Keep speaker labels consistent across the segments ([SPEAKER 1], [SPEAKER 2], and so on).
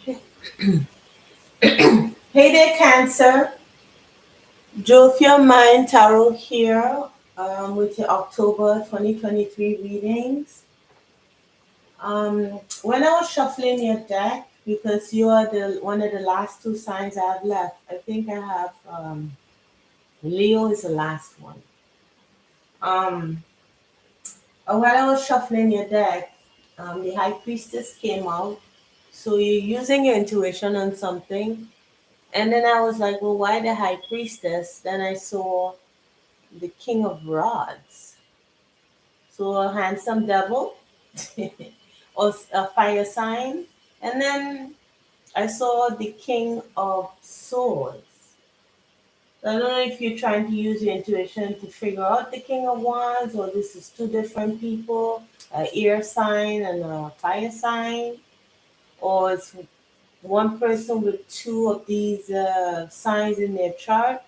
[SPEAKER 1] Hey there, Cancer. Joe Your Mind Tarot here with your October 2023 readings. When I was shuffling your deck, because you are the one of the last two signs I have left, I think I have Leo is the last one. Um, while I was shuffling your deck, the High Priestess came out. So you're using your intuition on something. And then I was like, well, why the High Priestess? Then I saw the King of Rods. So a handsome devil or a fire sign. And then I saw the King of Swords. I don't know if you're trying to use your intuition to figure out the King of Wands, or this is two different people, a air sign and a fire sign, or it's one person with two of these signs in their chart.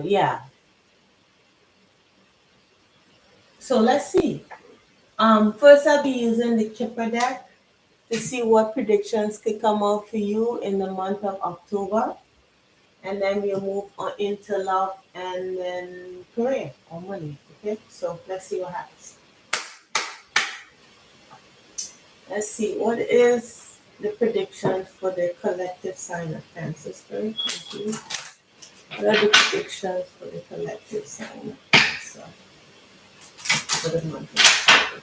[SPEAKER 1] Yeah. So let's see. First, I'll be using the Kipper deck to see what predictions could come out for you in the month of October. And then we'll move on into love and then career or money. Okay, so let's see what happens. Let's see, what is the prediction for the collective sign of Cancer Spirit? Thank you. What are the predictions for the collective sign of Cancer for the month of October?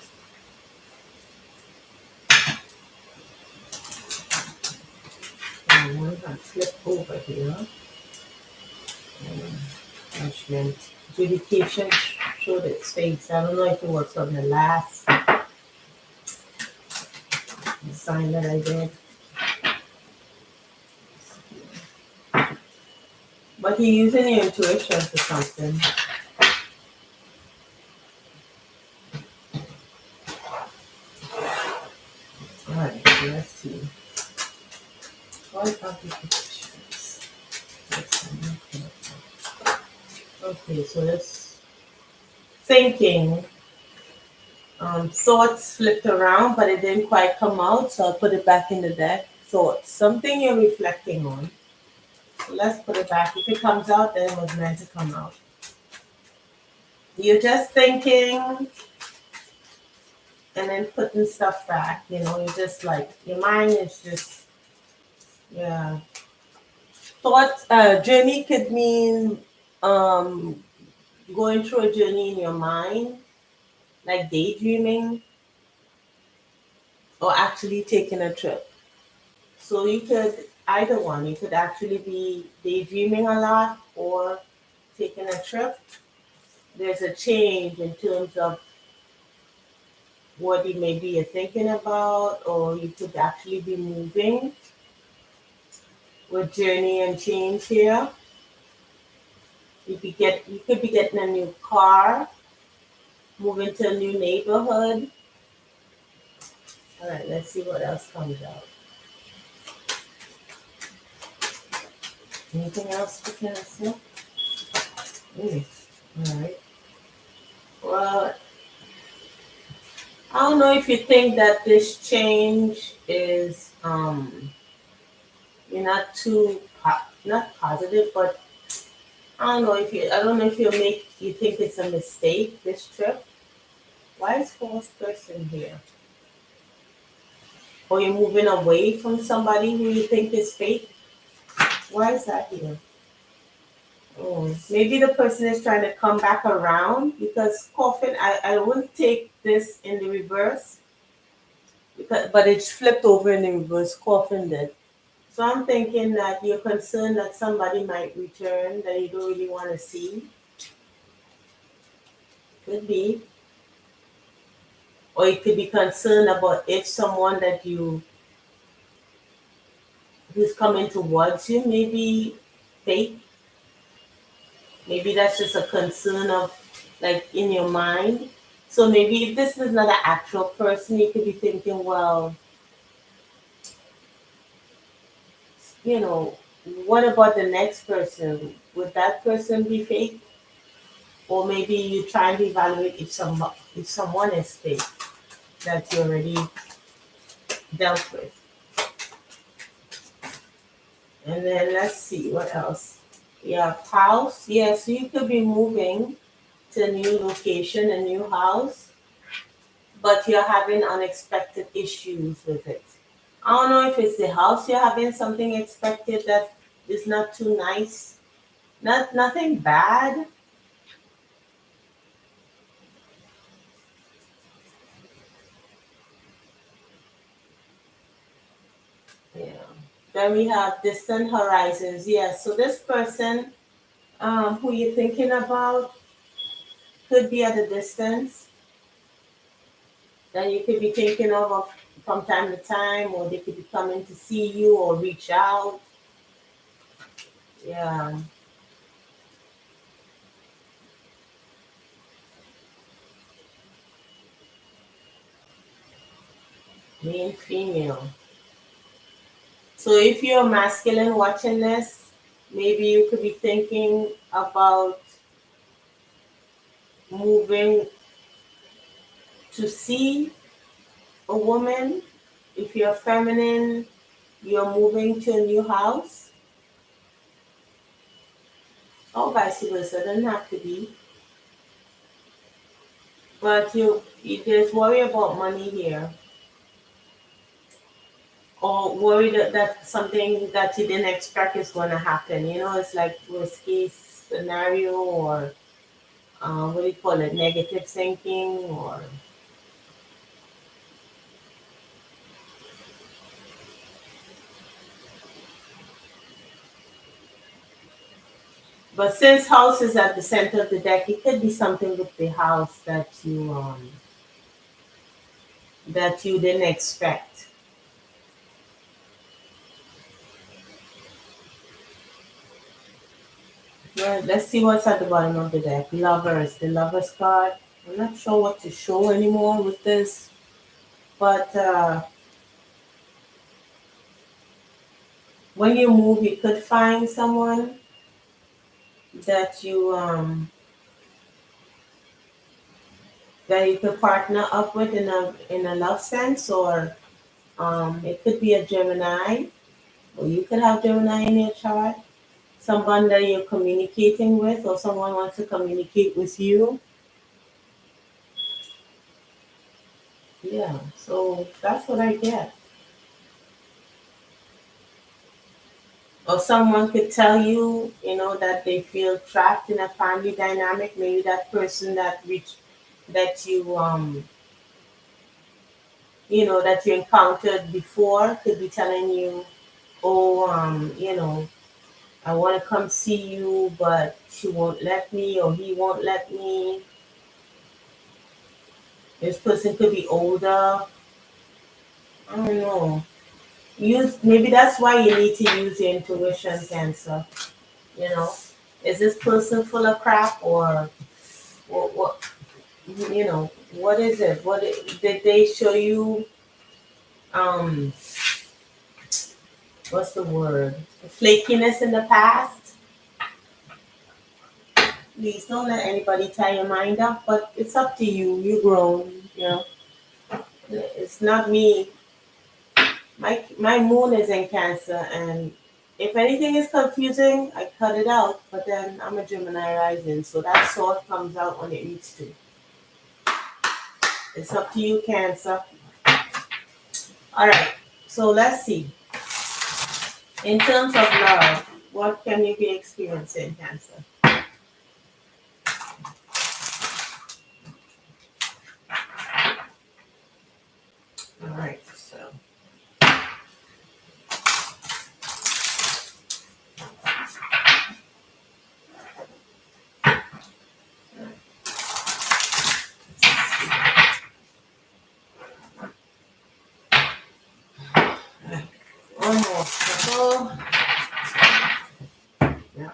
[SPEAKER 1] I'm going to flip over here. Judgment. Adjudication showed its face. I don't know if it was from the last sign that I did. But you're using your intuition for something. Alright, let's see. What are the predictions? Okay, so let's thinking. Thoughts flipped around, but it didn't quite come out, so I'll put it back in the deck. Thoughts, something you're reflecting on. So let's put it back. If it comes out, then it was meant to come out. You're just thinking and then putting stuff back. You're just like, your mind is just, yeah. Thought journey could mean um, going through a journey in your mind, like daydreaming, or actually taking a trip. So you could, either one, you could actually be daydreaming a lot or taking a trip. There's a change in terms of what you maybe you're thinking about, or you could actually be moving with journey and change here. You could be getting a new car, moving to a new neighborhood. All right, let's see what else comes out. Anything else we can see? All right. Well, I don't know if you think that this change is you're not too not positive, but I don't know if you think it's a mistake this trip. Why is false person here? Or you're moving away from somebody who you think is fake? Why is that here? Oh, maybe the person is trying to come back around because coffin. I wouldn't take this in the reverse but it's flipped over in the reverse. Coffin did. So I'm thinking that you're concerned that somebody might return that you don't really want to see. Could be. Or you could be concerned about if someone that you who's coming towards you maybe fake. Maybe that's just a concern of like in your mind. So maybe if this is not an actual person, you could be thinking, well, you know, what about the next person? Would that person be fake? Or maybe you try to evaluate if someone is fake that you already dealt with. And then let's see what else. Yeah, house. Yeah, so you could be moving to a new location, a new house, but you're having unexpected issues with it. I don't know if it's the house you're having something expected that is not too nice. Nothing bad. Yeah. Then we have distant horizons. Yeah. So this person who you're thinking about could be at a distance that you could be thinking of from time to time, or they could be coming to see you or reach out. Yeah. Being female. So if you're masculine watching this, maybe you could be thinking about moving to see a woman. If you're feminine, you're moving to a new house, or vice versa. Doesn't have to be. But there's worry about money here, or worry that something that you didn't expect is going to happen. It's like worst case scenario, or what do you call it, negative thinking, or. But since house is at the center of the deck, it could be something with the house that you didn't expect. Well, let's see what's at the bottom of the deck. Lovers, the lovers card. I'm not sure what to show anymore with this, but when you move, you could find someone that you could partner up with in a love sense, or it could be a Gemini, or you could have Gemini in your chart. Someone that you're communicating with, or someone wants to communicate with you. Yeah, so that's what I get. Or someone could tell you, that they feel trapped in a family dynamic. Maybe that person that you encountered before could be telling you, oh, I want to come see you, but she won't let me, or he won't let me. This person could be older. I don't know. Maybe that's why you need to use your intuition, Cancer. You know, is this person full of crap, or what? What is it? Did they show you? Um, what's the word? Flakiness in the past. Please don't let anybody tie your mind up. But it's up to you. You're grown. It's not me. My moon is in Cancer, and if anything is confusing, I cut it out. But then I'm a Gemini rising, so that sword comes out when it needs to. It's up to you, Cancer. All right. So let's see. In terms of love, what can you be experiencing, Cancer? All right. So one more shuffle. Yeah.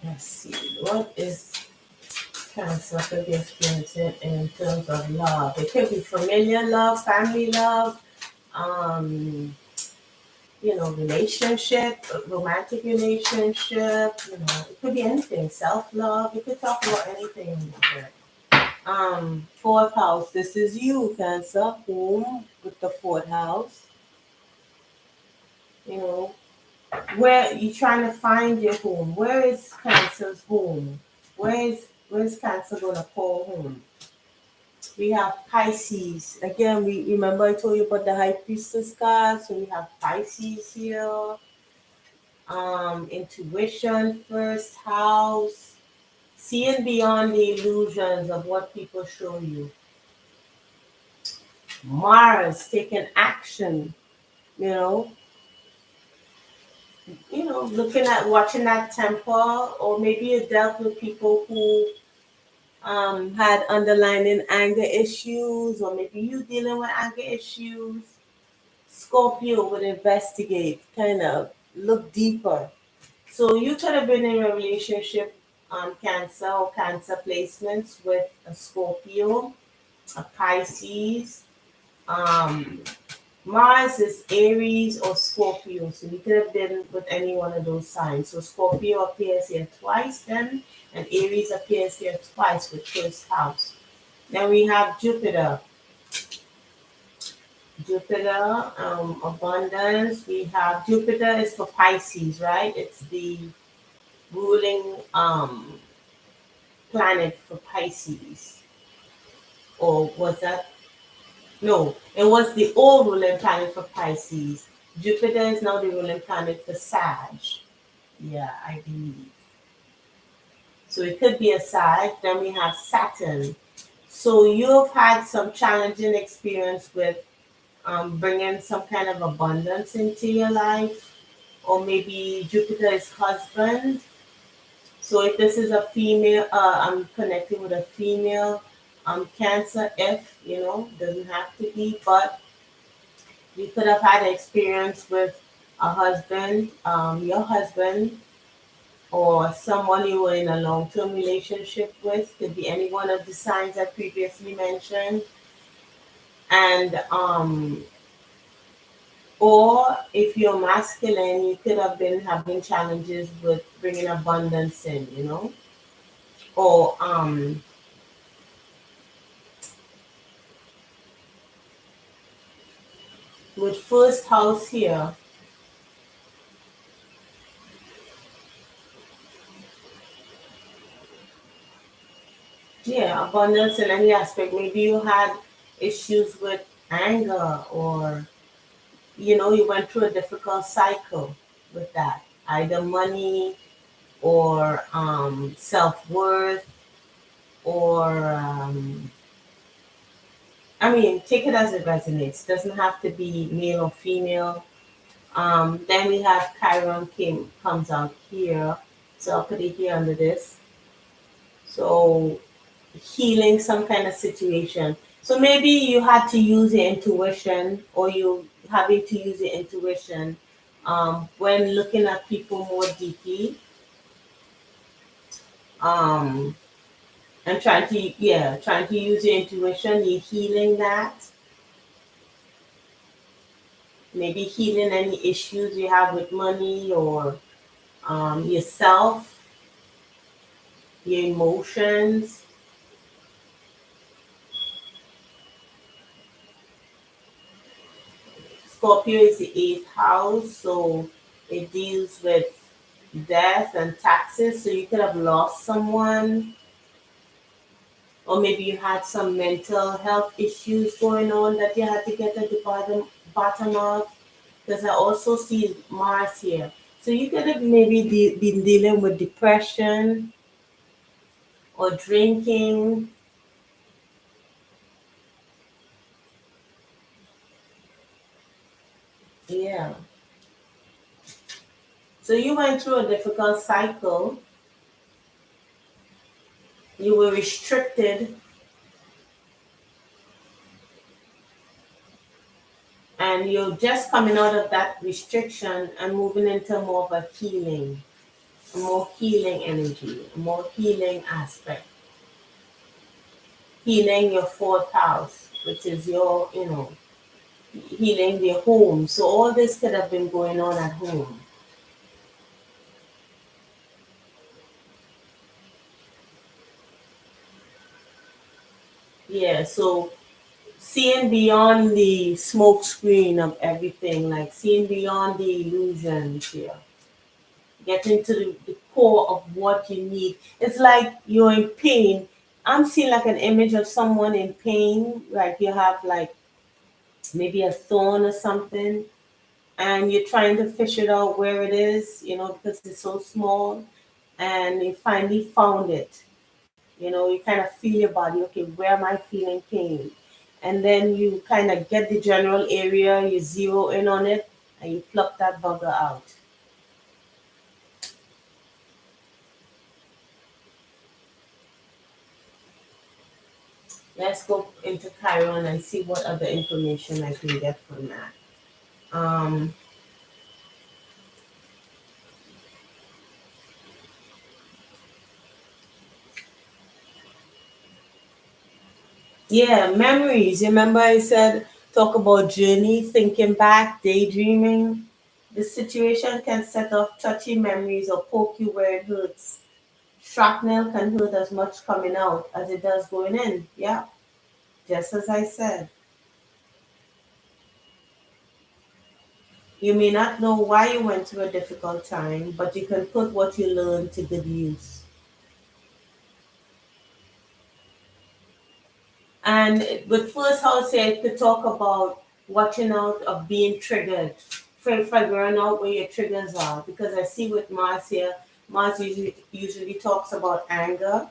[SPEAKER 1] Let's see. What is Cancer could be experiencing in terms of love? It could be familiar love, family love, um, relationship, romantic relationship, it could be anything, self-love, you could talk about anything there. Fourth house, this is you, Cancer, home with the fourth house. You know, where you trying to find your home? Where is Cancer's home? Where's Cancer gonna call home? We have Pisces. Again, we remember I told you about the High Priestess card, so we have Pisces here. Intuition, first house, seeing beyond the illusions of what people show you. Mars, taking action, you know, looking at watching that temple, or maybe you dealt with people who had underlying anger issues, or maybe you dealing with anger issues. Scorpio would investigate, kind of look deeper. So you could have been in a relationship, Cancer or Cancer placements with a Scorpio, a Pisces. Um, Mars is Aries or Scorpio, so you could have been with any one of those signs. So Scorpio appears here twice then, and Aries appears here twice with first house. Then we have Jupiter. Jupiter, abundance. We have Jupiter is for Pisces, right? It's the ruling planet for Pisces. Or was that? No, it was the old ruling planet for Pisces. Jupiter is now the ruling planet for Sag. Yeah, I believe. So it could be a Sag. Then we have Saturn. So you've had some challenging experience with bringing some kind of abundance into your life, or maybe Jupiter is husband. So if this is a female, I'm connecting with a female Cancer. If doesn't have to be, but you could have had an experience with a husband, your husband, or someone you were in a long-term relationship with. Could be any one of the signs I previously mentioned, and or if you're masculine, you could have been having challenges with bringing abundance in, or with first house here. Yeah, abundance in any aspect. Maybe you had issues with anger, or you went through a difficult cycle with that. Either money, or self-worth, or I mean, take it as it resonates. Doesn't have to be male or female. Then we have Chiron comes out here. So I'll put it here under this. So healing some kind of situation. So maybe you had to use your intuition, or you having to use your intuition when looking at people more deeply, um, and trying to use your intuition. You're healing that. Maybe healing any issues you have with money, or yourself, your emotions. Scorpio is the eighth house, so it deals with death and taxes. So you could have lost someone, or maybe you had some mental health issues going on that you had to get at the bottom of. Because I also see Mars here. So you could have maybe been dealing with depression or drinking. Yeah. So you went through a difficult cycle. You were restricted, and you're just coming out of that restriction and moving into more of a more healing energy, a more healing aspect. Healing your fourth house, which is your, healing their home. So all this could have been going on at home. Yeah, so seeing beyond the smoke screen of everything, like seeing beyond the illusions here, getting to the core of what you need. It's like you're in pain. I'm seeing like an image of someone in pain, like you have like maybe a thorn or something, and you're trying to fish it out where it is, because it's so small, and you finally found it. You kind of feel your body, okay, where am I feeling pain? And then you kind of get the general area, you zero in on it, and you pluck that bugger out. Let's go into Chiron and see what other information I can get from that. Um, yeah, memories. Remember I said talk about journey, thinking back, daydreaming. The situation can set off touchy memories or poke you where it hurts. Shrapnel can hurt as much coming out as it does going in. Yeah, just as I said. You may not know why you went through a difficult time, but you can put what you learned to good use. And with first house here, I could talk about watching out of being triggered, figuring out where your triggers are. Because I see with Mars here, Mars usually talks about anger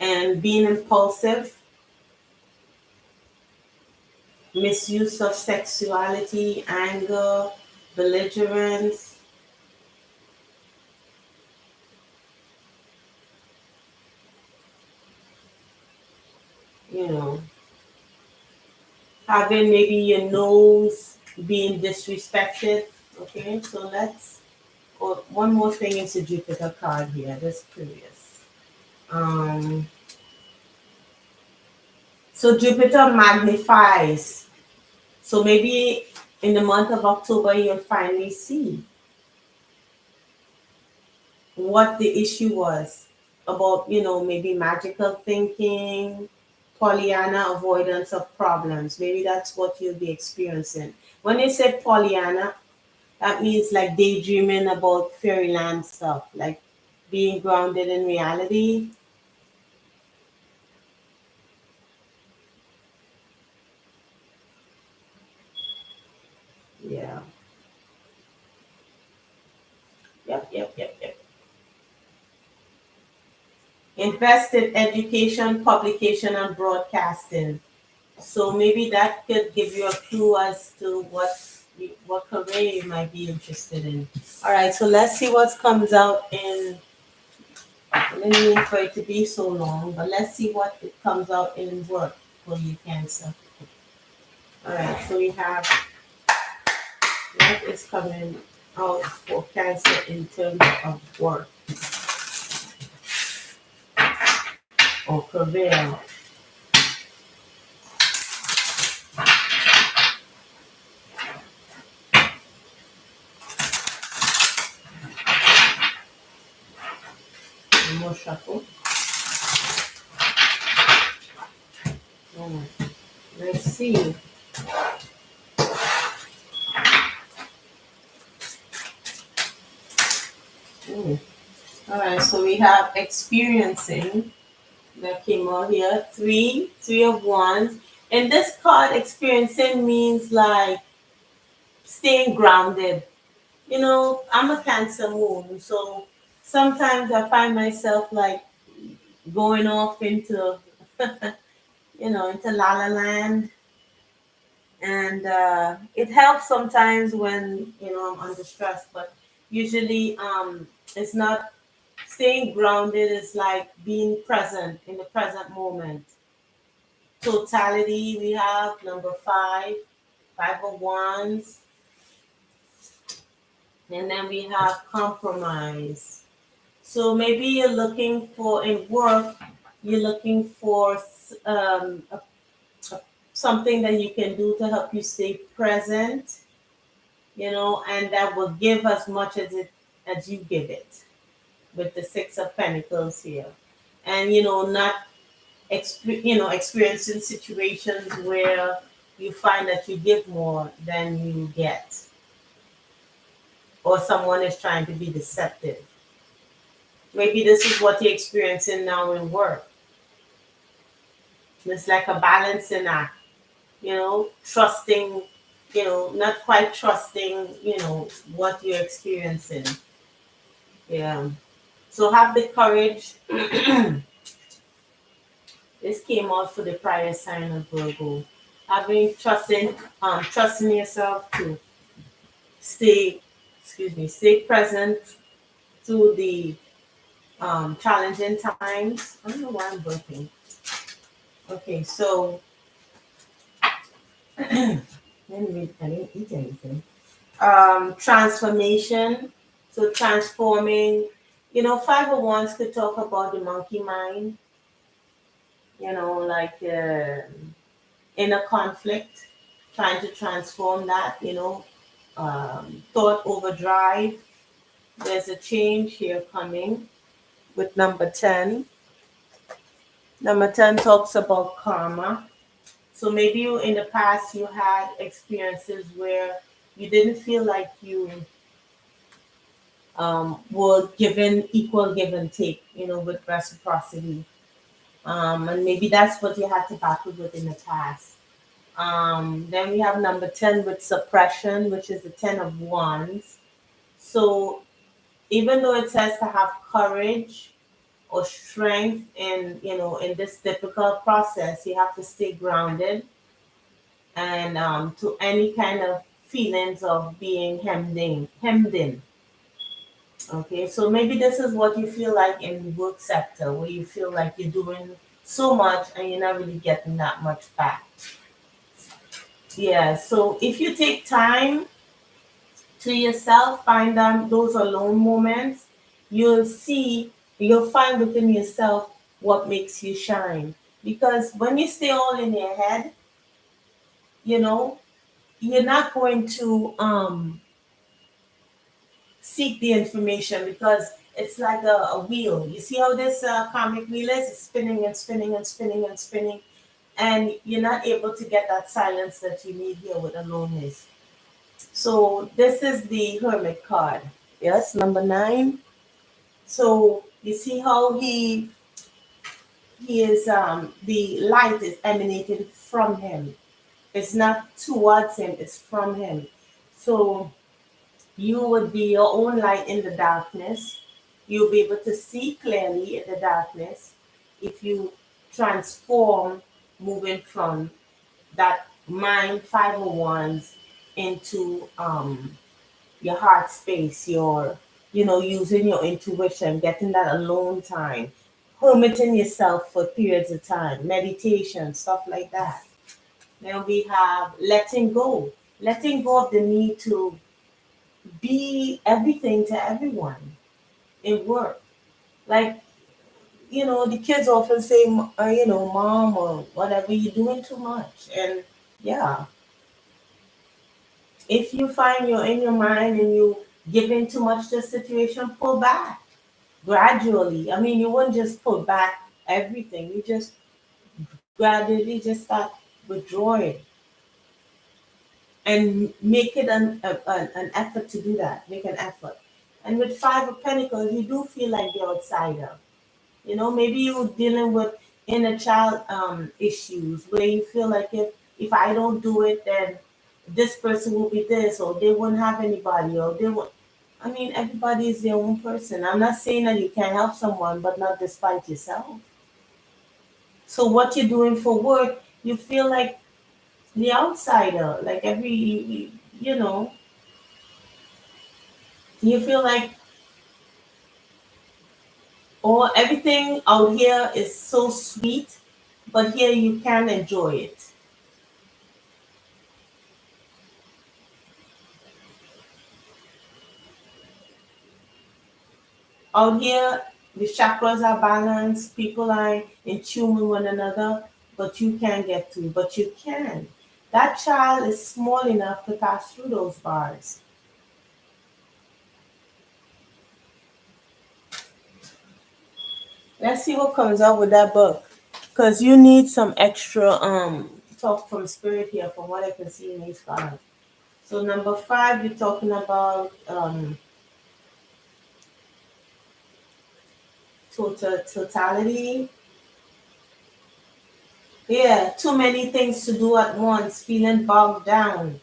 [SPEAKER 1] and being impulsive, misuse of sexuality, anger, belligerence, you know, having maybe your nose being disrespected. Okay, so let's, oh, one more thing is a Jupiter card here. Just curious. Um, so Jupiter magnifies. So maybe in the month of October, you'll finally see what the issue was about, maybe magical thinking, Pollyanna avoidance of problems. Maybe that's what you'll be experiencing. When they said Pollyanna, that means like daydreaming about fairyland stuff, like being grounded in reality. Yeah. Yep, yep, yep, yep. Invest in education, publication, and broadcasting. So maybe that could give you a clue as to what career you might be interested in. All right, so let's see what comes out in. I didn't mean for it to be so long, but let's see what it comes out in work for you, Cancer. All right, so we have what is coming out for Cancer in terms of work or career. One more shuffle. All right, let's see. Mm. All right, so we have experiencing that came out here. Three of wands. And this card, experiencing, means like staying grounded. I'm a Cancer moon, so sometimes I find myself like going off into, into La La Land, and it helps sometimes when I'm under stress, but usually it's not. Staying grounded is like being present in the present moment. Totality, we have number five of wands, and then we have compromise. So maybe you're looking for in work, you're looking for a something that you can do to help you stay present, and that will give as much as you give it, with the Six of Pentacles here. And not experiencing situations where you find that you give more than you get, or someone is trying to be deceptive. Maybe this is what you're experiencing now in work. It's like a balancing act, trusting, not quite trusting, what you're experiencing. Yeah. So have the courage. This came out for the prior sign of Virgo. Having trusting yourself to stay, stay present through the challenging times. I don't know why I'm burping. Okay, so anyway, I didn't eat anything. Transformation. So transforming, Five of Wands could talk about the monkey mind, like inner conflict, trying to transform that, thought overdrive. There's a change here coming with number 10. Number 10 talks about karma. So maybe in the past you had experiences where you didn't feel like you were given equal give and take, with reciprocity. And maybe that's what you had to battle with in the past. Then we have number 10 with suppression, which is the 10 of Wands. So even though it says to have courage or strength in this difficult process, you have to stay grounded, and to any kind of feelings of being hemmed in. Okay, so maybe this is what you feel like in the work sector, where you feel like you're doing so much and you're not really getting that much back. Yeah, so if you take time to yourself, find those alone moments, you'll find within yourself what makes you shine. Because when you stay all in your head, you know, you're not going to seek the information, because it's like a wheel. You see how this karmic wheel is? It's spinning and spinning and spinning and spinning, and you're not able to get that silence that you need here with aloneness. So this is the Hermit card. Yes, number 9. So you see how he is the light is emanating from him. It's not towards him, it's from him. So you would be your own light in the darkness. You'll be able to see clearly in the darkness if you transform, moving from that mind 501s into your heart space, your using your intuition, getting that alone time, hermiting yourself for periods of time, meditation, stuff like that. Then we have letting go of the need to be everything to everyone in work. Like, the kids often say, mom or whatever, you're doing too much. And yeah, if you find you're in your mind and you giving too much to the situation, pull back gradually. I mean, you wouldn't just pull back everything. You just gradually just start withdrawing and make it an effort to do that. Make an effort. And with Five of Pentacles, you do feel like the outsider. Maybe you're dealing with inner child issues, where you feel like if I don't do it, then this person will be this, or they won't have anybody, or they won't. I mean, everybody is their own person. I'm not saying that you can't help someone, but not despite yourself. So what you're doing for work, you feel like the outsider. Like you know, you feel like, oh, everything out here is so sweet, but here you can enjoy it. Out here, the chakras are balanced, people are in tune with one another, but you can't get through, but you can. That child is small enough to pass through those bars. Let's see what comes out with that book. Because you need some extra talk from spirit here from what I can see in these cards. So number 5, you're talking about totality. Yeah, too many things to do at once, feeling bogged down.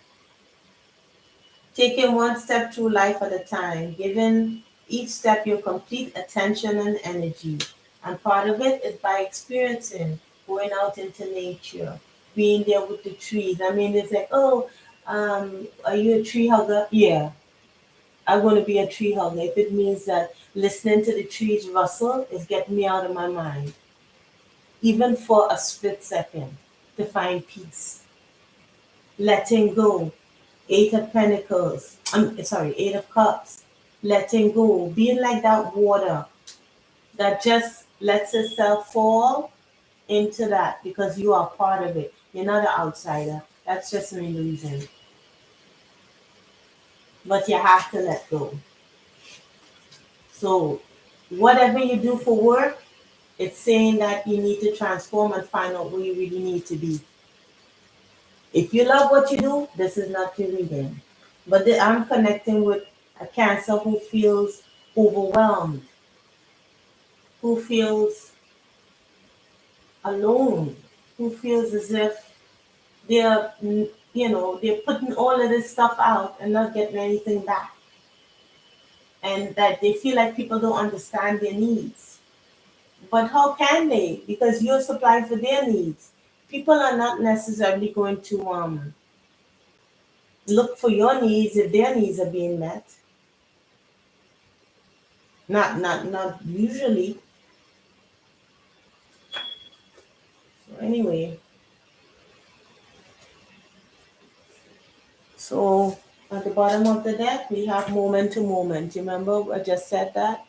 [SPEAKER 1] Taking one step through life at a time, giving each step your complete attention and energy. And part of it is by experiencing, going out into nature, being there with the trees. I mean, it's like, oh, are you a tree hugger? Yeah, I'm going to be a tree hugger. If it means that listening to the trees rustle is getting me out of my mind, even for a split second, to find peace, letting go. Eight of Pentacles. I'm sorry, Eight of Cups. Letting go. Being like that water that just lets itself fall into that because you are part of it. You're not an outsider. That's just an illusion. But you have to let go. So, whatever you do for work, it's saying that you need to transform and find out where you really need to be. If you love what you do, this is not your reading. But I'm connecting with a Cancer who feels overwhelmed, who feels alone, who feels as if they're, they're putting all of this stuff out and not getting anything back. And that they feel like people don't understand their needs. But how can they? Because you're supplying for their needs. People are not necessarily going to look for your needs if their needs are being met. Not usually. So anyway, so at the bottom of the deck we have moment to moment. Remember I just said that?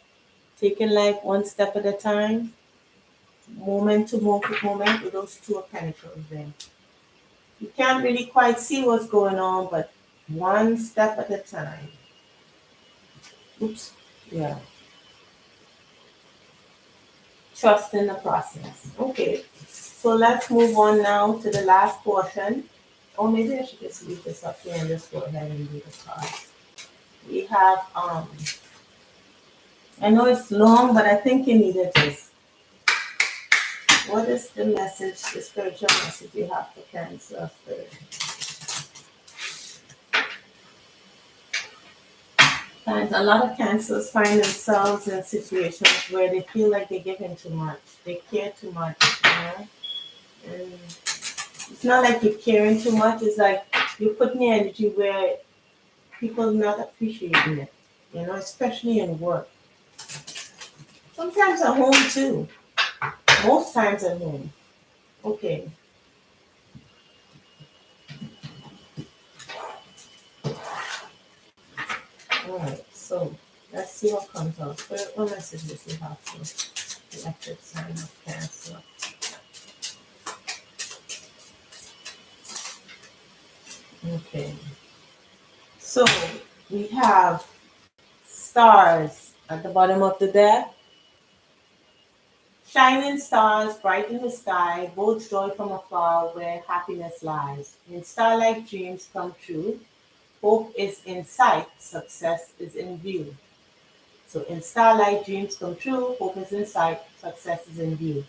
[SPEAKER 1] Taking life one step at a time, moment to moment with those two of pentacles there. You can't really quite see what's going on, but one step at a time. Oops. Yeah. Trust in the process. Okay. So let's move on now to the last portion. Or maybe I should just leave this up here and just go ahead and do the cards. We have I know it's long, but I think you needed this. What is the message, the spiritual message you have for Cancer Spirit? And a lot of Cancers find themselves in situations where they feel like they're giving too much. They care too much, you know? And it's not like you're caring too much. It's like you're putting your energy where people are not appreciating it, especially in work. Sometimes at home too. Most times at home. Okay. Alright, so let's see what comes out. What messages you have for the electric sign of Cancer? Okay. So we have stars at the bottom of the deck. Shining stars bright in the sky, both joy from afar where happiness lies. In starlight dreams come true. Hope is in sight, success is in view. So in starlight, dreams come true, hope is in sight, success is in view.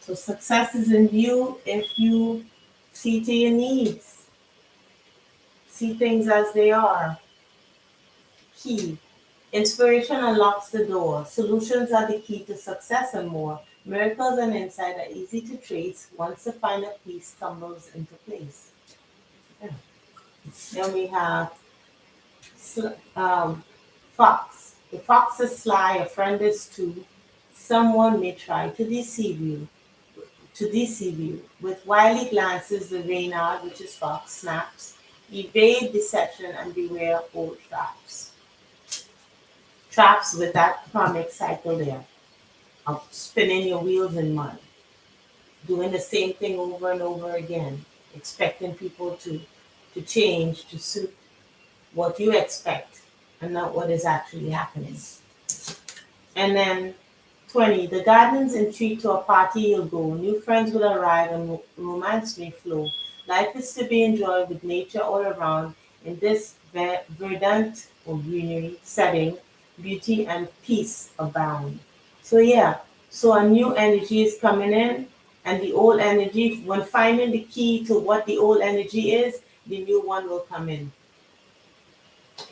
[SPEAKER 1] So success is in view if you see to your needs, see things as they are. Key. Inspiration unlocks the door. Solutions are the key to success and more. Miracles and insight are easy to trace once the final piece tumbles into place. Yeah. Then we have fox. The fox is sly, a friend is too. Someone may try to deceive you. With wily glances, the reynard, which is fox, snaps. Evade deception and beware old traps. Traps with that karmic cycle there of spinning your wheels in mud. doing the same thing over and over again, expecting people to change to suit what you expect and not what is actually happening. And then 20, the gardens entreat to a party you'll go. New friends will arrive and romance may flow. Life is to be enjoyed with nature all around. In this verdant or greenery setting, beauty and peace abound. So yeah, so a new energy is coming in, and the old energy, when finding the key to what the old energy is, the new one will come in.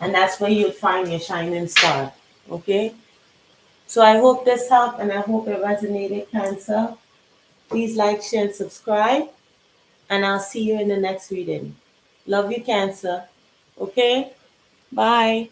[SPEAKER 1] And that's where you'll find your shining star. Okay? So I hope this helped and I hope it resonated, Cancer. Please like, share, and subscribe. And I'll see you in the next reading. Love you, Cancer. Okay? Bye.